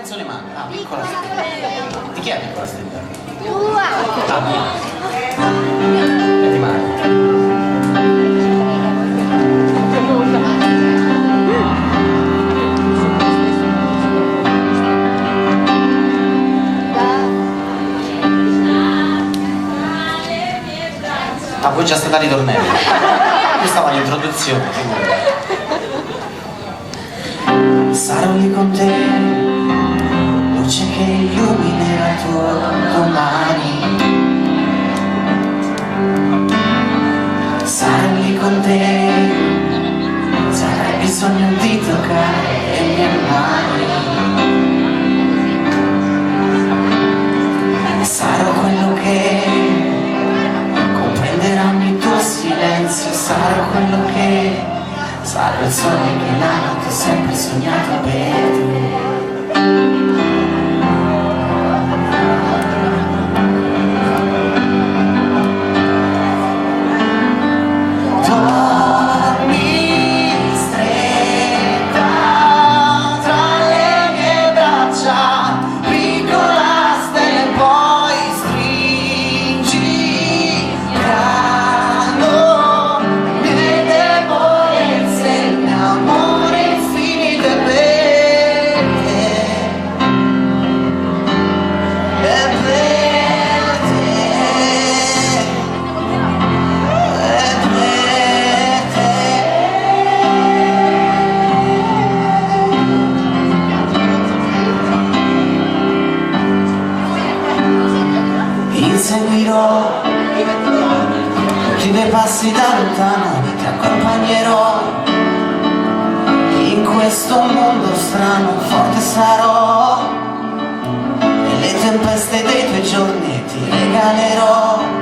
Alzo le mani. Ah, piccola stella. Di chi è piccola stella? Tua! Ah, mia. E di Mario. Ah, poi già stata ritornello. Questa va l'introduzione, figurati. Sarò lì con te, luce che illuminerà il tuo domani. Sarò lì con te, se avrai bisogno di toccare le mie mani. Sarò quello che comprenderanno il tuo silenzio, sarò quello che sarò il sole che la notte ho sempre sognato per te. Seguirò tutti dei passi da lontano, ti accompagnerò in questo mondo strano, forte sarò e le tempeste dei tuoi giorni ti regalerò.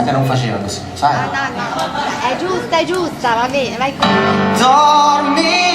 Non faceva così, sai? No, no, no, è giusta, va bene, vai. Dormi